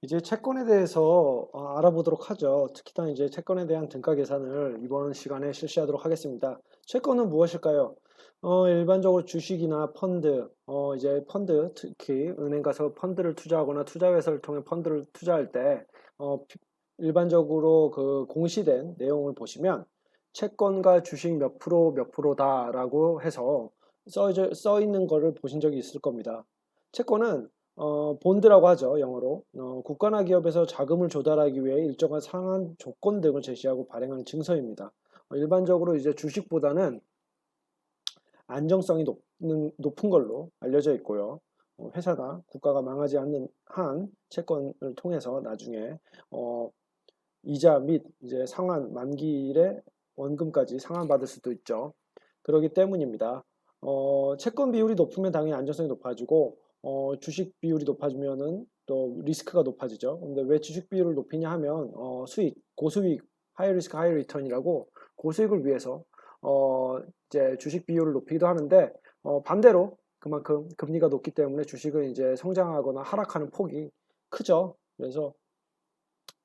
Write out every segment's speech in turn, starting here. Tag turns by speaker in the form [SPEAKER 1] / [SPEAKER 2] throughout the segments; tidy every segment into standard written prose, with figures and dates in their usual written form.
[SPEAKER 1] 이제 채권에 대해서 알아보도록 하죠. 특히나 이제 채권에 대한 등가 계산을 이번 시간에 실시하도록 하겠습니다. 채권은 무엇일까요? 일반적으로 주식이나 펀드, 이제 펀드, 특히 은행 가서 펀드를 투자하거나 투자회사를 통해 펀드를 투자할 때, 일반적으로 그 공시된 내용을 보시면 채권과 주식 몇 프로다라고 해서 써 있는 거를 보신 적이 있을 겁니다. 채권은 본드라고 하죠, 영어로. 국가나 기업에서 자금을 조달하기 위해 일정한 상한 조건 등을 제시하고 발행하는 증서입니다. 일반적으로 이제 주식보다는 안정성이 높은 걸로 알려져 있고요. 회사나 국가가 망하지 않는 한 채권을 통해서 나중에 어, 이자 및 이제 상환 만기일에 원금까지 상환받을 수도 있죠. 그렇기 때문입니다. 채권 비율이 높으면 당연히 안정성이 높아지고 주식 비율이 높아지면은 또 리스크가 높아지죠. 근데 왜 주식 비율을 높이냐 하면 수익, 고수익, 하이 리스크, 하이 리턴이라고 고수익을 위해서 이제 주식 비율을 높이기도 하는데 반대로 그만큼 금리가 높기 때문에 주식은 이제 성장하거나 하락하는 폭이 크죠. 그래서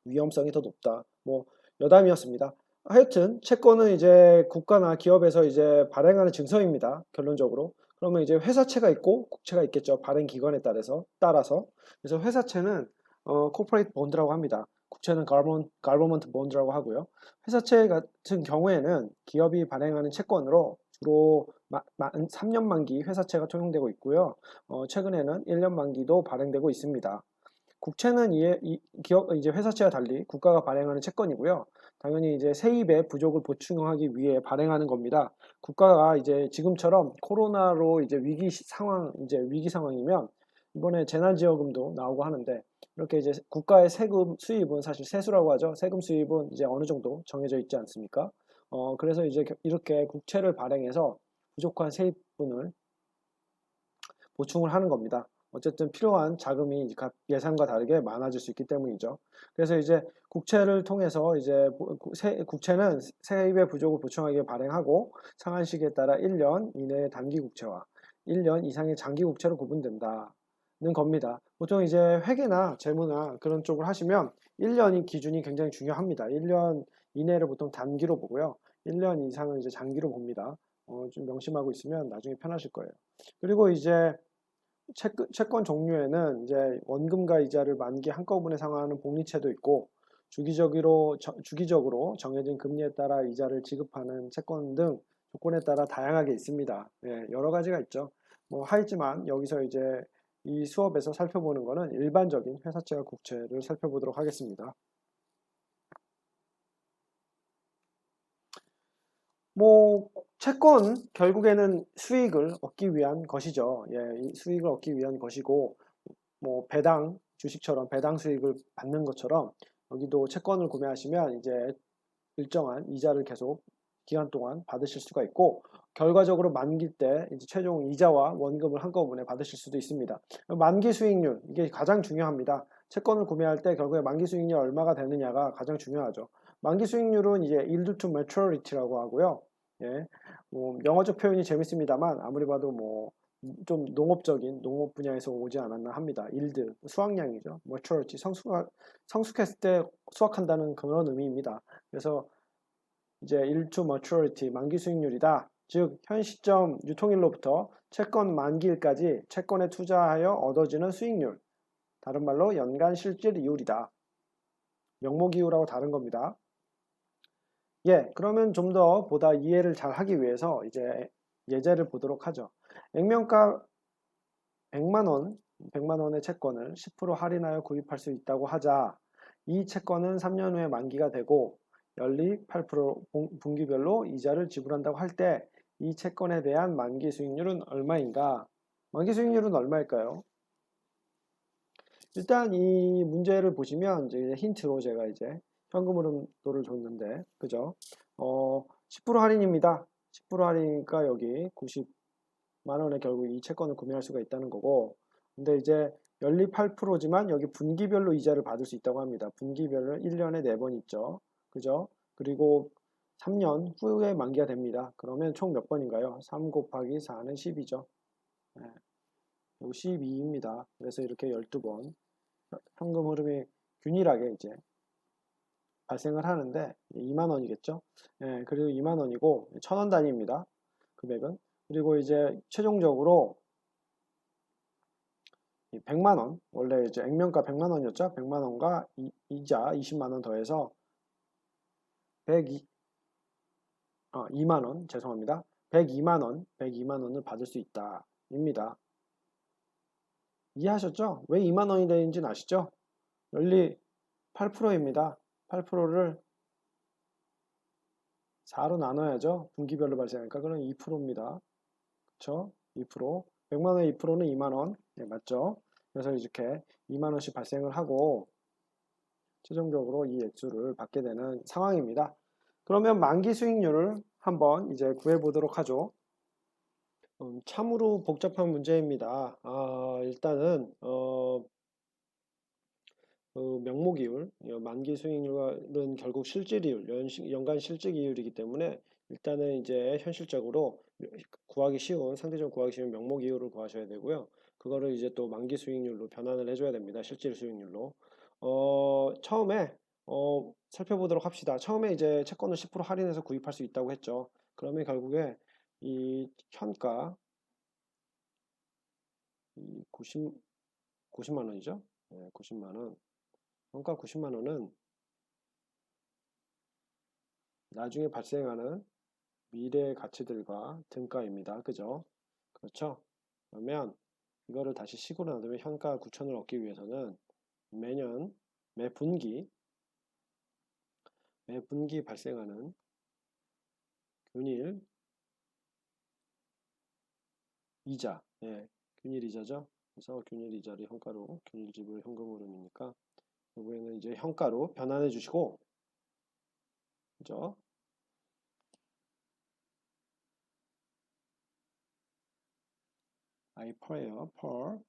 [SPEAKER 1] 위험성이 더 높다. 뭐 여담이었습니다. 하여튼 채권은 이제 국가나 기업에서 이제 발행하는 증서입니다. 결론적으로. 그러면 이제 회사채가 있고 국채가 있겠죠. 발행 기관에 따라서. 그래서 회사채는 corporate bond라고 합니다. 국채는 government bond라고 하고요. 회사채 같은 경우에는 기업이 발행하는 채권으로 주로 3년 만기 회사채가 통용되고 있고요. 최근에는 1년 만기도 발행되고 있습니다. 국채는 기업, 이제 회사채와 달리 국가가 발행하는 채권이고요. 당연히 이제 세입의 부족을 보충하기 위해 발행하는 겁니다. 국가가 이제 지금처럼 코로나로 이제 위기 상황이면 이번에 재난지원금도 나오고 하는데 이렇게 이제 국가의 세금 수입은 사실 세수라고 하죠. 세금 수입은 이제 어느 정도 정해져 있지 않습니까? 그래서 이제 이렇게 국채를 발행해서 부족한 세입분을 보충을 하는 겁니다. 어쨌든 필요한 자금이 예상과 다르게 많아질 수 있기 때문이죠. 그래서 이제 국채를 통해서 이제 국채는 세입의 부족을 보충하기 위해 발행하고 상한 시기에 따라 1년 이내의 단기 국채와 1년 이상의 장기 국채로 구분된다는 겁니다. 보통 이제 회계나 재무나 그런 쪽을 하시면 1년이 기준이 굉장히 중요합니다. 1년 이내를 보통 단기로 보고요. 1년 이상은 이제 장기로 봅니다. 좀 명심하고 있으면 나중에 편하실 거예요. 그리고 이제 채권 종류에는 이제 원금과 이자를 만기 한꺼번에 상환하는 복리채도 있고 주기적으로 정해진 금리에 따라 이자를 지급하는 채권 등 조건에 따라 다양하게 있습니다. 예, 여러 가지가 있죠. 뭐 하지만 여기서 이제 이 수업에서 살펴보는 거는 일반적인 회사채와 국채를 살펴보도록 하겠습니다. 뭐 채권 결국에는 수익을 얻기 위한 것이죠. 예, 이 수익을 얻기 위한 것이고 뭐 배당 주식처럼 배당 수익을 받는 것처럼 여기도 채권을 구매하시면 이제 일정한 이자를 계속 기간 동안 받으실 수가 있고 결과적으로 만기 때 이제 최종 이자와 원금을 한꺼번에 받으실 수도 있습니다. 만기 수익률 이게 가장 중요합니다. 채권을 구매할 때 결국에 만기 수익률이 얼마가 되느냐가 가장 중요하죠. 만기 수익률은 이제 yield to maturity라고 하고요. 예, 뭐 영어적 표현이 재밌습니다만 아무리 봐도 뭐 좀 농업적인 농업 분야에서 오지 않았나 합니다. 일드 수확량이죠. maturity 성숙했을 때 수확한다는 그런 의미입니다. 그래서 이제 yield to maturity 만기 수익률이다. 즉 현 시점 유통일로부터 채권 만기일까지 채권에 투자하여 얻어지는 수익률. 다른 말로 연간 실질 이율이다. 명목이율하고 다른 겁니다. 예, 그러면 좀 더 보다 이해를 잘 하기 위해서 이제 예제를 보도록 하죠. 액면가 100만 원, 100만 원의 채권을 10% 할인하여 구입할 수 있다고 하자. 이 채권은 3년 후에 만기가 되고 연리 8% 분기별로 이자를 지불한다고 할 때 이 채권에 대한 만기 수익률은 얼마인가? 만기 수익률은 얼마일까요? 일단 이 문제를 보시면 이제 힌트로 제가 이제 현금 흐름도를 줬는데 그죠? 10% 할인입니다. 10% 할인이니까 여기 90만 원에 결국 이 채권을 구매할 수가 있다는 거고 근데 이제 연리 8%지만 여기 분기별로 이자를 받을 수 있다고 합니다. 분기별로 1년에 4번 있죠. 그죠? 그리고 3년 후에 만기가 됩니다. 그러면 총 몇 번인가요? 3 곱하기 4는 10이죠. 네, 12입니다. 그래서 이렇게 12번. 현금 흐름이 균일하게 이제 발생을 하는데 2만 원이겠죠. 예, 그리고 2만 원이고 1,000원 단위입니다. 금액은. 그리고 이제 최종적으로 100만 원, 원래 이제 액면가 100만 원이었죠. 100만 원과 이자 20만 원 더해서 102, 2만 원, 죄송합니다. 102만 원, 102만 원을 받을 수 있다. 입니다. 이해하셨죠? 왜 2만 원이 되는지는 아시죠? 원리 8%입니다. 8%를 4로 나눠야죠. 분기별로 발생하니까 그럼 2%입니다. 그쵸? 2%. 100만 원의 2%는 2만 원. 네, 맞죠? 그래서 이렇게 2만 원씩 발생을 하고 최종적으로 이 액수를 받게 되는 상황입니다. 그러면 만기 수익률을 한번 이제 구해 보도록 하죠. 참으로 복잡한 문제입니다. 일단은 명목이율, 만기 수익률은 결국 실질이율, 연간 실질이율이기 때문에 일단은 이제 현실적으로 구하기 쉬운, 상대적으로 구하기 쉬운 명목이율을 구하셔야 되고요. 그거를 이제 또 만기 수익률로 변환을 해줘야 됩니다. 실질 수익률로. 처음에 살펴보도록 합시다. 처음에 이제 채권을 10% 할인해서 구입할 수 있다고 했죠. 그러면 결국에 이 현가 이 90만 원이죠. 네, 90만 원. 원가 90만 원은 나중에 발생하는 미래의 가치들과 등가입니다. 그죠? 그렇죠? 그러면 이거를 다시 식으로 나누면 현가 9천을 얻기 위해서는 매년 매 분기 발생하는 균일 이자, 예, 균일 이자죠. 그래서 균일 이자를 현가로, 균일 지불 현금 흐름이니까 결국에는 이제 현가로 변환해 주시고, 그죠? I per예요. per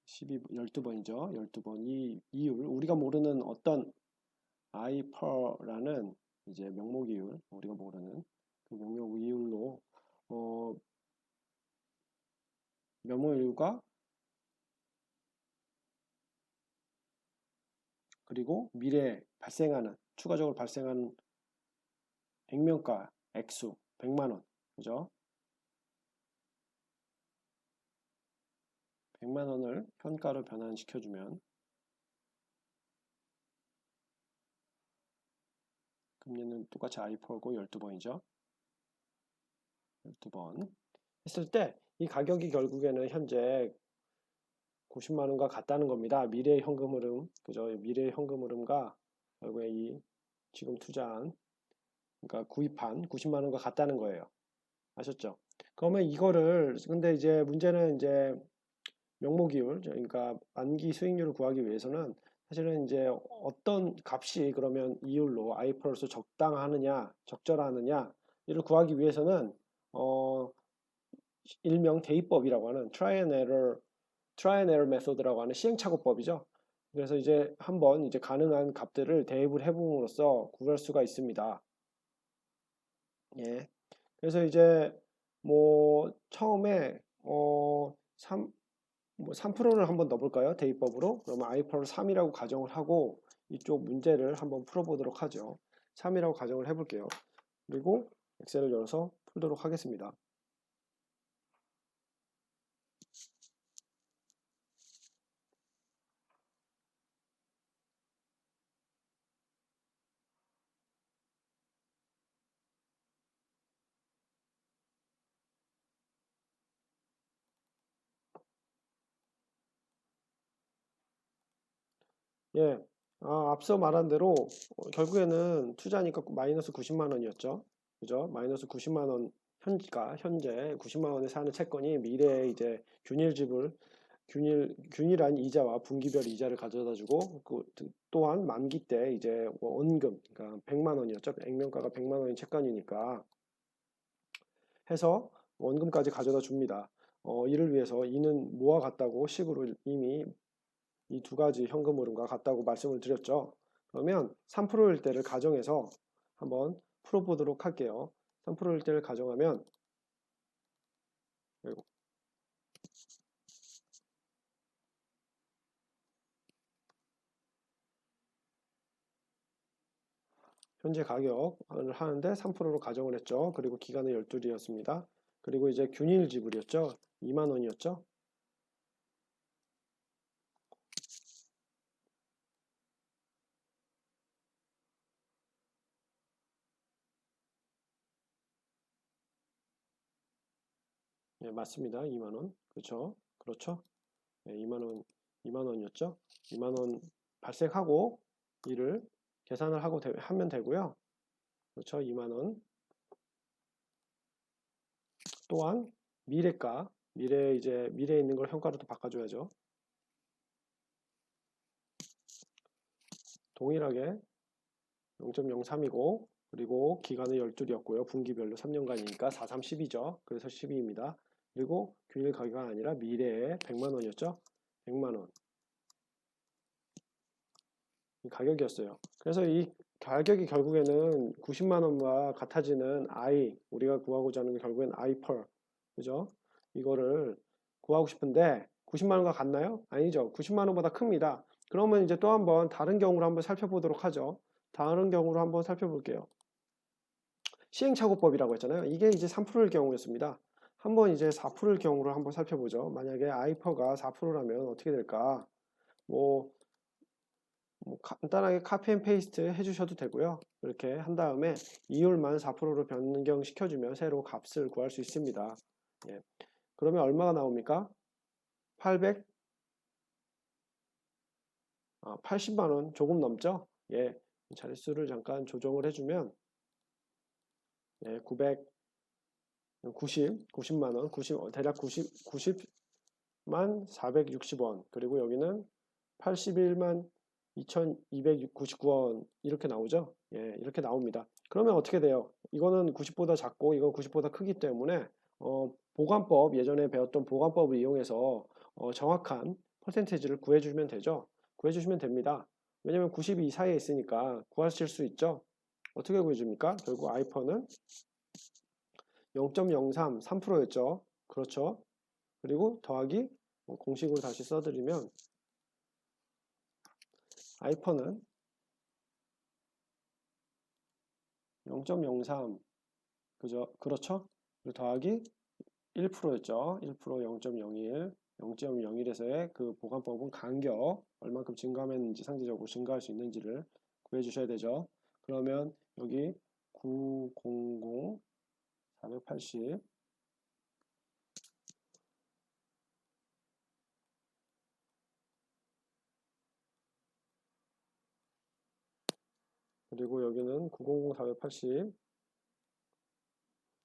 [SPEAKER 1] 12번이죠. 12번. 이 이율, 우리가 모르는 어떤 I per라는 이제 명목이율, 우리가 모르는 그 명목이율로 어, 명목이율과 그리고 미래에 발생하는 추가적으로 발생하는 액면가 액수 100만 원, 그죠? 100만 원을 현가로 변환시켜주면 금리는 똑같이 I4고 12번이죠. 12번 했을 때 이 가격이 결국에는 현재 90만 원과 같다는 겁니다. 미래의 현금 흐름, 그죠? 미래의 현금 흐름과 결국에 이 지금 투자한, 그러니까 구입한 90만 원과 같다는 거예요. 아셨죠? 그러면 이거를, 근데 이제 문제는 이제 명목이율, 그러니까 만기 수익률을 구하기 위해서는 사실은 이제 어떤 값이 그러면 이율로 IP로서 적당하느냐, 적절하느냐, 이를 구하기 위해서는 일명 대입법이라고 하는 try and error method라고 하는 시행착오법이죠. 그래서 이제 한번 이제 가능한 값들을 대입을 해봄으로써 구할 수가 있습니다. 예. 그래서 이제 뭐 처음에 3%를 한번 넣어볼까요? 대입법으로. 그러면 i%를 3이라고 가정을 하고 이쪽 문제를 한번 풀어보도록 하죠. 3이라고 가정을 해볼게요. 그리고 엑셀을 열어서 풀도록 하겠습니다. 예, 앞서 말한 대로 결국에는 투자니까 마이너스 90만 원이었죠. 그죠? 마이너스 90만 원 현재 90만 원에 사는 채권이 미래에 이제 균일한 이자와 분기별 이자를 가져다 주고 또한 만기 때 이제 원금 그러니까 100만 원이었죠. 액면가가 100만 원인 채권이니까 해서 원금까지 가져다 줍니다. 이를 위해서 이는 뭐와 같다고 식으로 이미 이 두 가지 현금 흐름과 같다고 말씀을 드렸죠. 그러면 3%일 때를 가정해서 한번 풀어보도록 할게요. 3%일 때를 가정하면 현재 가격을 하는데 3%로 가정을 했죠. 그리고 기간은 12일이었습니다. 그리고 이제 균일 지불이었죠. 2만 원이었죠. 예, 맞습니다. 2만 원. 그렇죠. 그렇죠. 예, 2만 원, 2만 원이었죠. 2만 원 발생하고 이를 계산을 하면 되고요. 그렇죠. 2만 원. 또한 미래가, 미래에 있는 걸 현가로 또 바꿔줘야죠. 동일하게 0.03이고 그리고 기간은 12이었고요. 분기별로 3년간이니까 4, 3, 10이죠. 그래서 12입니다. 그리고 균일 가격이 아니라 미래에 100만 원이었죠. 100만 원. 이 가격이었어요. 그래서 이 가격이 결국에는 90만 원과 같아지는 I, 우리가 구하고자 하는 게 결국엔 I per, 그죠? 이거를 구하고 싶은데 90만 원과 같나요? 아니죠. 90만 원보다 큽니다. 그러면 이제 또 한번 다른 경우를 한번 살펴보도록 하죠. 다른 경우를 한번 살펴볼게요. 시행착오법이라고 했잖아요. 이게 이제 3%일 경우였습니다. 한번 이제 4%일 경우를 한번 살펴보죠. 만약에 I per가 4%라면 어떻게 될까? 뭐 간단하게 카피 앤 페이스트 해주셔도 되고요. 이렇게 한 다음에 이율만 4%로 변경시켜주면 새로 값을 구할 수 있습니다. 예. 그러면 얼마가 나옵니까? 80만 원 조금 넘죠? 예. 자릿수를 잠깐 조정을 해주면 예, 90만 원, 대략 90만 460원. 그리고 여기는 81만 2299원 이렇게 나오죠. 예, 이렇게 나옵니다. 그러면 어떻게 돼요? 이거는 90보다 작고 이건 90보다 크기 때문에 보관법, 예전에 배웠던 보관법을 이용해서 정확한 퍼센테이지를 구해주시면 되죠. 구해주시면 됩니다. 왜냐면 92 사이에 있으니까 구하실 수 있죠. 어떻게 구해줍니까? 결국 아이퍼는 0.03, 3%였죠. 그렇죠. 그리고 더하기 공식으로 다시 써드리면 아이퍼는 0.03 그죠? 그렇죠? 그리고 더하기 1%였죠. 1% 0.01 0.01에서의 그 보관법은 간격 얼만큼 증가했는지 상대적으로 증가할 수 있는지를 구해 주셔야 되죠. 그러면 여기 900 480 그리고 여기는 900 480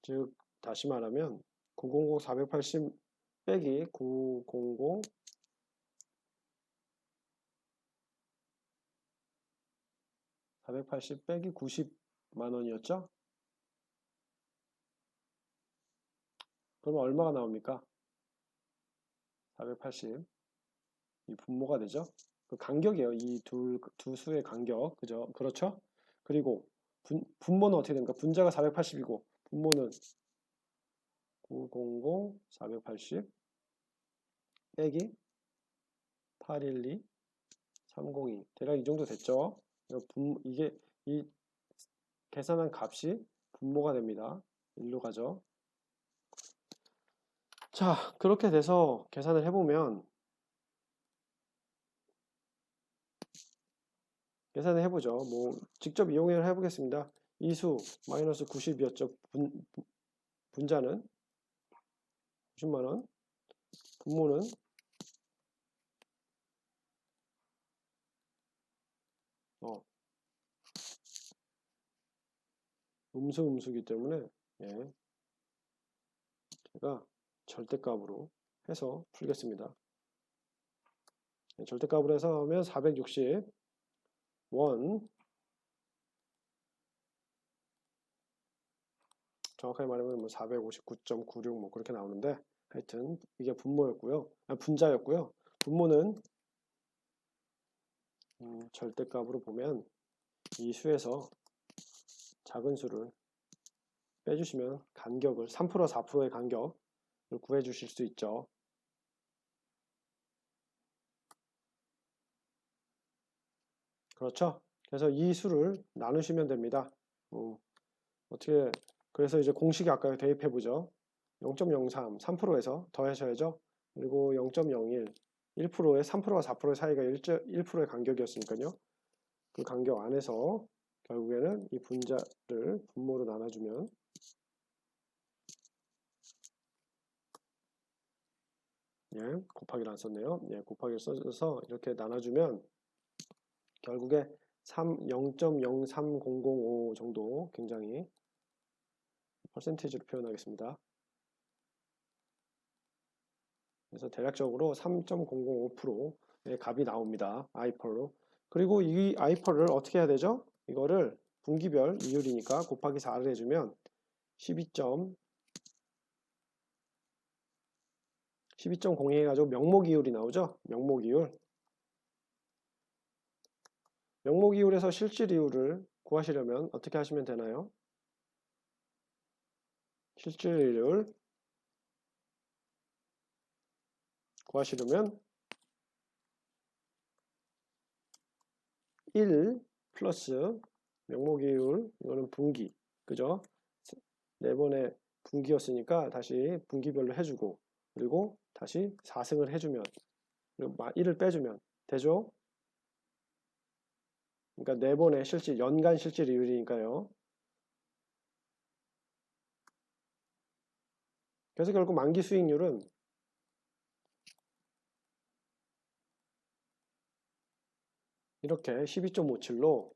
[SPEAKER 1] 즉 다시 말하면 900 480 빼기 900 480 빼기 90만 원이었죠? 그러면 얼마가 나옵니까? 480 이 분모가 되죠? 그 간격이에요. 이 두 수의 간격. 그죠? 그렇죠? 그리고 분모는 어떻게 됩니까? 분자가 480이고 분모는 900 480 빼기 812 302 대략 이 정도 됐죠? 이게 이 계산한 값이 분모가 됩니다. 일로 가죠. 자, 그렇게 돼서 계산을 해보면 계산을 해보죠. 뭐 직접 이용을 해보겠습니다. 이수 마이너스 90이었죠. 분자는 90만원, 분모는 음수이기 때문에 예, 제가 절대값으로 해서 풀겠습니다. 예, 절대값으로 해서 하면 460원 정확하게 말하면 뭐 459.96 뭐 그렇게 나오는데 하여튼 이게 분모였고요. 분자였고요. 분모는 절대값으로 보면 이 수에서 작은 수를 빼주시면 간격을 3% 4%의 간격을 구해 주실 수 있죠. 그렇죠? 그래서 이 수를 나누시면 됩니다. 어떻게, 그래서 이제 공식이 아까 대입해 보죠. 0.03, 3%에서 더하셔야죠. 그리고 0.01, 1%에 3%와 4%의 사이가 1%의 간격이었으니까요. 그 간격 안에서 결국에는 이 분자를 분모로 나눠주면, 예, 곱하기를 안 썼네요. 예, 곱하기를 써서 이렇게 나눠주면 결국에 0.03005 정도, 굉장히 퍼센티지로 표현하겠습니다. 그래서 대략적으로 3.005%의 값이 나옵니다. 아이펄로. 그리고 이 아이펄을 어떻게 해야 되죠? 이거를 분기별 이율이니까 곱하기 4를 해주면 12.02 해가지고 명목이율이 나오죠? 명목이율. 명목이율에서 실질이율을 구하시려면 어떻게 하시면 되나요? 실질이율 구하시려면 1 플러스 명목이율, 이거는 분기, 그죠? 네 번의 분기였으니까 다시 분기별로 해주고, 그리고 다시 4승을 해주면, 그리고 1을 빼주면 되죠? 그러니까 네 번의 실질, 연간 실질이율이니까요. 그래서 결국 만기 수익률은 이렇게 12.57로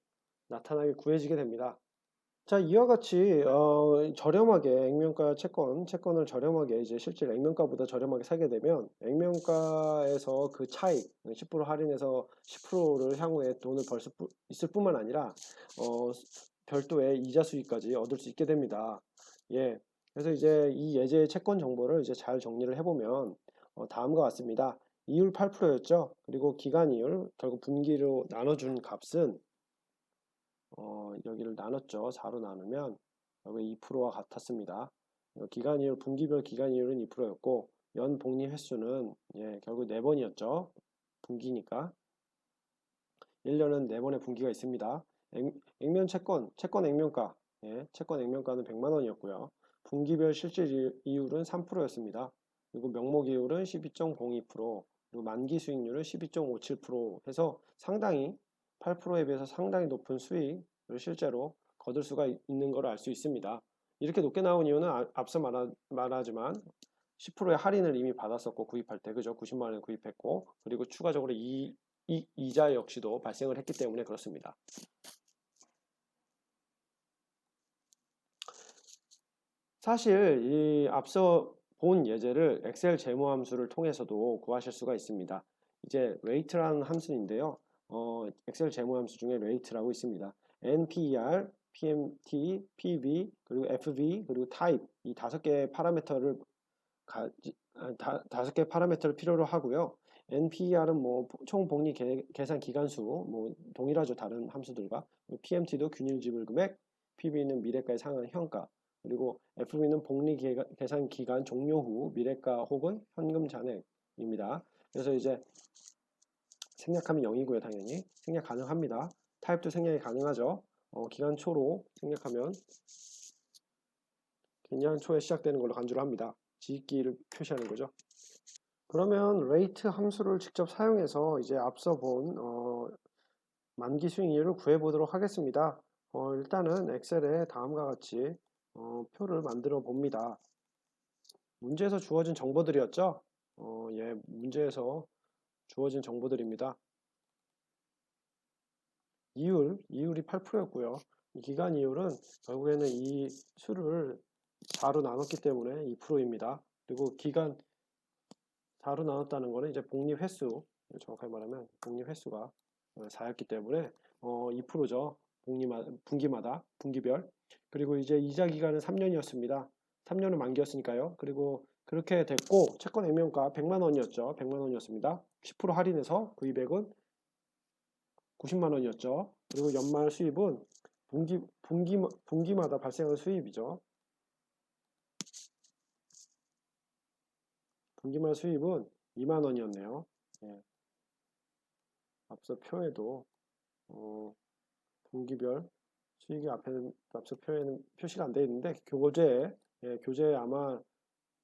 [SPEAKER 1] 나타나게 구해지게 됩니다. 자, 이와 같이 저렴하게 액면가 채권을 저렴하게 이제 실질 액면가보다 저렴하게 사게 되면 액면가에서 그 차익 10% 할인해서 10%를 향후에 돈을 벌 수 있을 뿐만 아니라 별도의 이자 수익까지 얻을 수 있게 됩니다. 예. 그래서 이제 이 예제 채권 정보를 이제 잘 정리를 해보면 다음과 같습니다. 이율 8%였죠. 그리고 기간 이율 결국 분기로 나눠준 값은 여기를 나눴죠. 4로 나누면 여기 2%와 같았습니다. 기간이율, 분기별 기간이율은 2%였고 연 복리 횟수는 결국 4번이었죠. 분기니까 1년은 4번의 분기가 있습니다. 액면 채권 액면가, 채권 액면가는 100만 원이었고요. 분기별 실질 이율은 3%였습니다. 그리고 명목 이율은 12.02%, 그리고 만기 수익률은 12.57% 해서 상당히 8%에 비해서 상당히 높은 수익을 실제로 거둘 수가 있는 걸 알 수 있습니다. 이렇게 높게 나온 이유는 앞서 말하지만 10%의 할인을 이미 받았었고 구입할 때 그죠? 90만 원에 구입했고 그리고 추가적으로 이자 역시도 발생을 했기 때문에 그렇습니다. 사실 이 앞서 본 예제를 엑셀 재무함수를 통해서도 구하실 수가 있습니다. 이제 rate라는 함수인데요. 엑셀 재무함수 중에 rate라고 있습니다. NPER, PMT, PV, 그리고 FV, 그리고 type 이 5개의 파라미터를 다섯 개 파라미터를 필요로 하고요. NPER은 뭐 총 복리 계산 기간수 뭐 동일하죠. 다른 함수들과. PMT도 균일 지불 금액, PB는 미래가의 상한 현가, 그리고 FV는 복리 계산 기간 종료 후 미래가 혹은 현금 잔액입니다. 그래서 이제 생략하면 0이고요. 당연히 생략 가능합니다. 타입도 생략이 가능하죠. 기간 초로 생략하면 기간 초에 시작되는 걸로 간주를 합니다. 지기를 표시하는 거죠. 그러면 rate 함수를 직접 사용해서 이제 앞서 본 만기 수익률을 구해보도록 하겠습니다. 일단은 엑셀에 다음과 같이 표를 만들어 봅니다. 문제에서 주어진 정보들이었죠? 예, 문제에서 주어진 정보들입니다. 이율이 8%였고요. 기간 이율은 결국에는 이 수를 4로 나눴기 때문에 2%입니다. 그리고 기간 4로 나눴다는 거는 이제 복리 횟수, 정확하게 말하면 복리 횟수가 4였기 때문에 2%죠. 분기마다, 분기별. 그리고 이제 이자 기간은 3년이었습니다. 3년은 만기였으니까요. 그리고 그렇게 됐고, 채권 액면가 100만 원이었죠. 100만 원이었습니다. 10% 할인해서 구입액은 90만 원이었죠. 그리고 연말 수입은 분기마다 발생하는 수입이죠. 분기말 수입은 2만 원이었네요. 예. 앞서 표에도 분기별 수익이 앞서 표시가 안 되어 있는데 교재, 예, 교재에 아마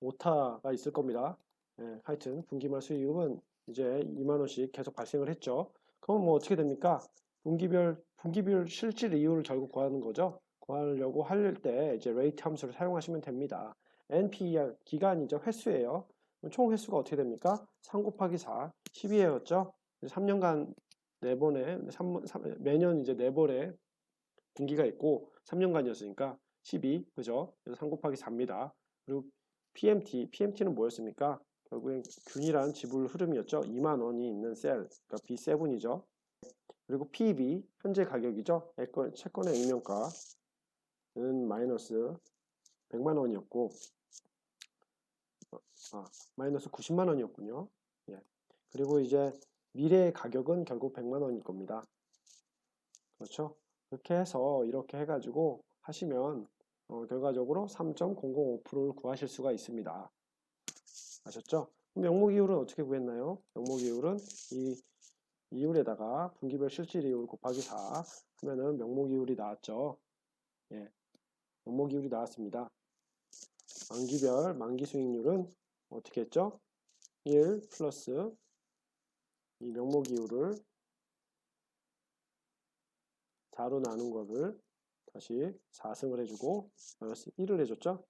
[SPEAKER 1] 오타가 있을 겁니다. 예, 하여튼 분기말 수익은 이제 2만 원씩 계속 발생을 했죠. 그럼 뭐 어떻게 됩니까? 분기별 실질 이율을 결국 구하는 거죠. 구하려고 할 때 이제 레이트 함수를 사용하시면 됩니다. NPR 기간이죠. 횟수예요. 그럼 총 횟수가 어떻게 됩니까? 3 곱하기 4, 12회였죠. 3년간 4번에 매년 이제 4번에 분기가 있고 3년간이었으니까 12, 그죠? 그래서 3 곱하기 4입니다. 그리고 PMT는 뭐였습니까? 결국엔 균일한 지불 흐름이었죠. 2만 원이 있는 셀, 그러니까 B7이죠. 그리고 PB, 현재 가격이죠. 채권의 액면가는 마이너스 100만 원이었고, 마이너스 90만 원이었군요. 예. 그리고 이제 미래의 가격은 결국 100만 원일 겁니다. 그렇죠? 그렇게 해서 이렇게 해가지고 하시면 결과적으로 3.005%를 구하실 수가 있습니다. 아셨죠? 그럼 명목이율은 어떻게 구했나요? 명목이율은 이 이율에다가 분기별 실질이율 곱하기 4 하면은 명목이율이 나왔죠. 예, 명목이율이 나왔습니다. 만기별 만기수익률은 어떻게 했죠? 1 플러스 이 명목이율을 4로 나눈 거를 다시 4승을 해주고 마이너스 1을 해줬죠.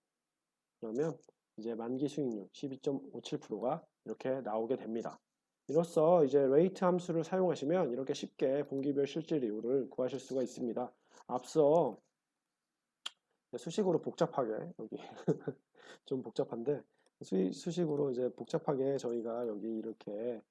[SPEAKER 1] 그러면 이제 만기 수익률 12.57%가 이렇게 나오게 됩니다. 이로써 이제 레이트 함수를 사용하시면 이렇게 쉽게 분기별 실질이율을 구하실 수가 있습니다. 앞서 수식으로 복잡하게 여기 좀 복잡한데 수식으로 이제 복잡하게 저희가 여기 이렇게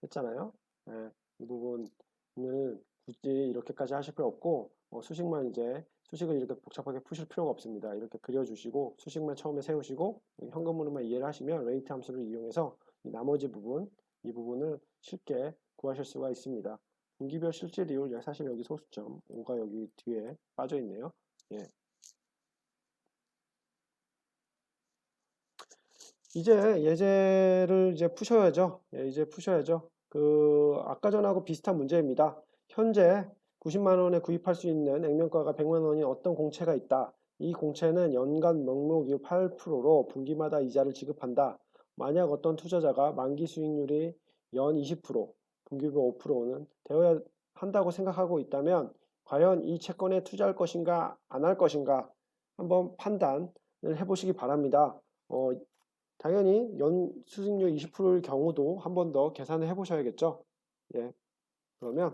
[SPEAKER 1] 했잖아요. 예, 이 부분은 굳이 이렇게까지 하실 필요 없고 수식을 이렇게 복잡하게 푸실 필요가 없습니다. 이렇게 그려주시고 수식만 처음에 세우시고 현금으로만 이해를 하시면 레이트 함수를 이용해서 나머지 부분 이 부분을 쉽게 구하실 수가 있습니다. 분기별 실질이율 사실 여기 소수점 5가 여기 뒤에 빠져 있네요. 예. 이제 예제를 이제 푸셔야죠. 예, 이제 푸셔야죠. 아까 전하고 비슷한 문제입니다. 현재 90만 원에 구입할 수 있는 액면가가 100만 원인 어떤 공채가 있다. 이 공채는 연간 명목이율 8%로 분기마다 이자를 지급한다. 만약 어떤 투자자가 만기 수익률이 연 20%, 분기별 5%는 되어야 한다고 생각하고 있다면 과연 이 채권에 투자할 것인가 안 할 것인가 한번 판단을 해보시기 바랍니다. 당연히 연 수익률 20%일 경우도 한 번 더 계산을 해 보셔야겠죠. 예. 그러면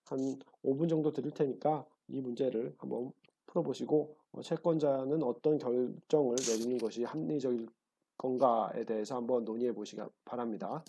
[SPEAKER 1] 한 5분 정도 드릴 테니까 이 문제를 한번 풀어보시고 채권자는 어떤 결정을 내리는 것이 합리적일 건가에 대해서 한번 논의해 보시기 바랍니다.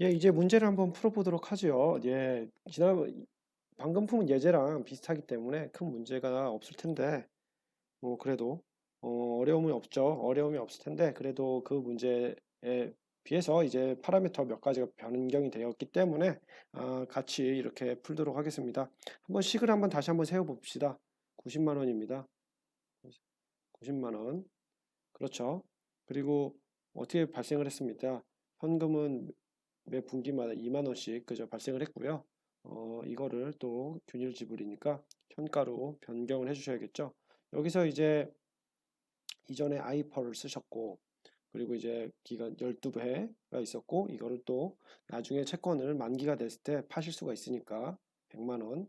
[SPEAKER 1] 예, 이제 문제를 한번 풀어보도록 하죠. 예, 방금 푼 예제랑 비슷하기 때문에 큰 문제가 없을 텐데, 뭐, 그래도, 어려움이 없죠. 어려움이 없을 텐데, 그래도 그 문제에 비해서 이제 파라미터 몇 가지가 변경이 되었기 때문에, 같이 이렇게 풀도록 하겠습니다. 한번 식을 한번 다시 한번 세워봅시다. 90만 원입니다. 90만 원. 그렇죠. 그리고 어떻게 발생을 했습니까? 현금은 매 분기마다 2만 원씩 그저 발생을 했고요. 이거를 또 균일 지불이니까 현가로 변경을 해주셔야겠죠. 여기서 이제 이전에 아이퍼를 쓰셨고, 그리고 이제 기간 12배가 있었고, 이거를 또 나중에 채권을 만기가 됐을 때 파실 수가 있으니까 100만 원,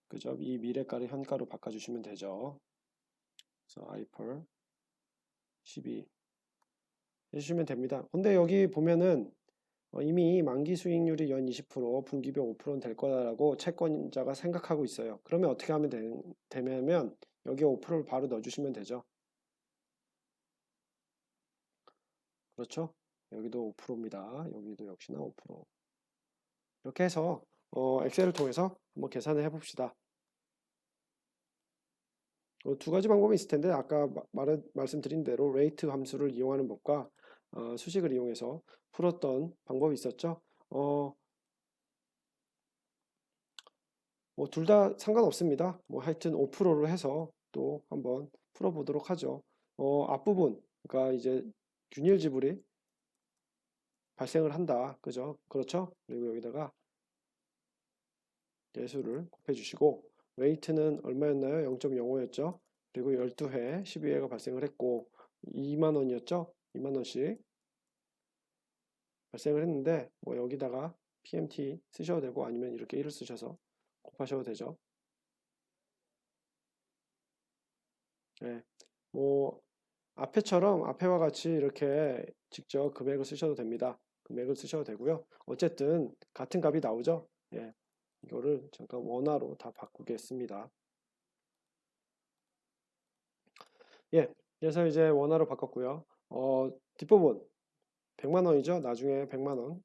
[SPEAKER 1] 그죠? 이 미래가를 현가로 바꿔주시면 되죠. 그래서 아이퍼 12 해주시면 됩니다. 근데 여기 보면은 이미 만기 수익률이 연 20%, 분기별 5%는 될 거다라고 채권자가 생각하고 있어요. 그러면 어떻게 하면 되냐면 여기에 5%를 바로 넣어주시면 되죠. 그렇죠? 여기도 5%입니다. 여기도 역시나 5%. 이렇게 해서 엑셀을 통해서 한번 계산을 해봅시다. 두 가지 방법이 있을 텐데 아까 말씀드린 대로 레이트 함수를 이용하는 법과 수식을 이용해서 풀었던 방법이 있었죠. 뭐 둘 다 상관없습니다. 뭐 하여튼 5%로 해서 또 한번 풀어보도록 하죠. 앞부분, 그러니까 이제 균일 지불이 발생을 한다. 그죠? 그렇죠? 그리고 여기다가 예수를 곱해주시고 웨이트는 얼마였나요? 0.05였죠? 그리고 12회, 12회가 발생을 했고 2만 원이었죠? 2만 원씩 발생을 했는데 뭐 여기다가 PMT 쓰셔도 되고 아니면 이렇게 1을 쓰셔서 곱하셔도 되죠. 네. 뭐 앞에와 같이 이렇게 직접 금액을 쓰셔도 됩니다. 금액을 쓰셔도 되고요. 어쨌든 같은 값이 나오죠. 예, 이거를 잠깐 원화로 다 바꾸겠습니다. 예, 그래서 이제 원화로 바꿨고요. 뒷부분 100만 원이죠. 나중에 100만 원.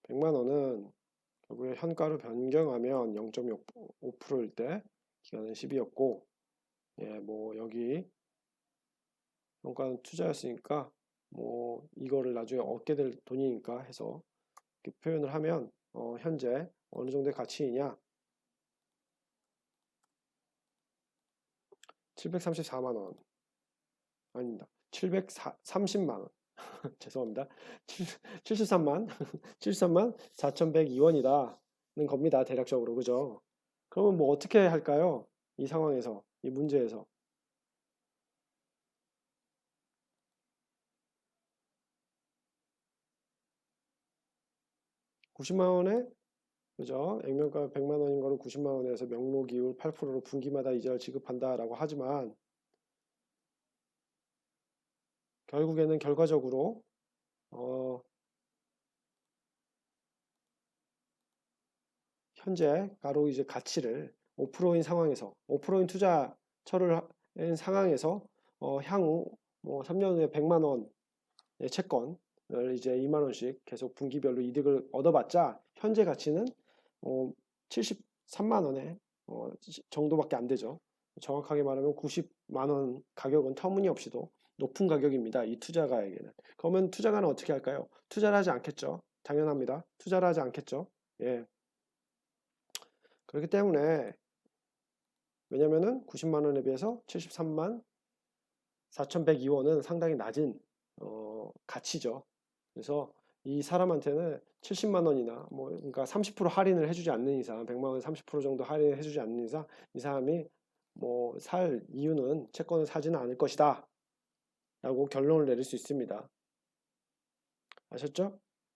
[SPEAKER 1] 100만 원은 결국에 현가로 변경하면 0.5%일 때 기간은 10이었고, 예, 뭐 여기 현가는 투자였으니까 뭐 이거를 나중에 얻게 될 돈이니까 해서 이렇게 표현을 하면 현재 어느 정도의 가치이냐 734만 원 아닙니다. 730만 원 죄송합니다. 73만 73만 4,102원이다는 겁니다. 대략적으로 그죠? 그러면 뭐 어떻게 할까요? 이 상황에서 이 문제에서 90만 원에 그죠? 액면가 100만 원인 거를 90만 원에서 명목이율 8%로 분기마다 이자를 지급한다라고 하지만 결국에는 결과적으로 어, 현재 바로 이제 가치를 5%인 상황에서 5%인 투자처를 한 상황에서 향후 뭐 3년 후에 100만 원의 채권을 이제 2만 원씩 계속 분기별로 이득을 얻어봤자 현재 가치는 73만 원의 정도밖에 안 되죠. 정확하게 말하면 90만 원 가격은 터무니없이도 높은 가격입니다. 이 투자가에게는. 그러면 투자가는 어떻게 할까요? 투자를 하지 않겠죠. 당연합니다. 투자를 하지 않겠죠. 예. 그렇기 때문에 왜냐면은 90만 원에 비해서 73만 4,102원은 상당히 낮은 가치죠. 그래서 이 사람한테는 70만 원이나 뭐 그러니까 30% 할인을 해주지 않는 이상 100만 원 30% 정도 할인을 해주지 않는 이상 이 사람이 뭐 살 이유는 채권을 사지는 않을 것이다 라고 결론을 내릴 수 있습니다. 아셨죠?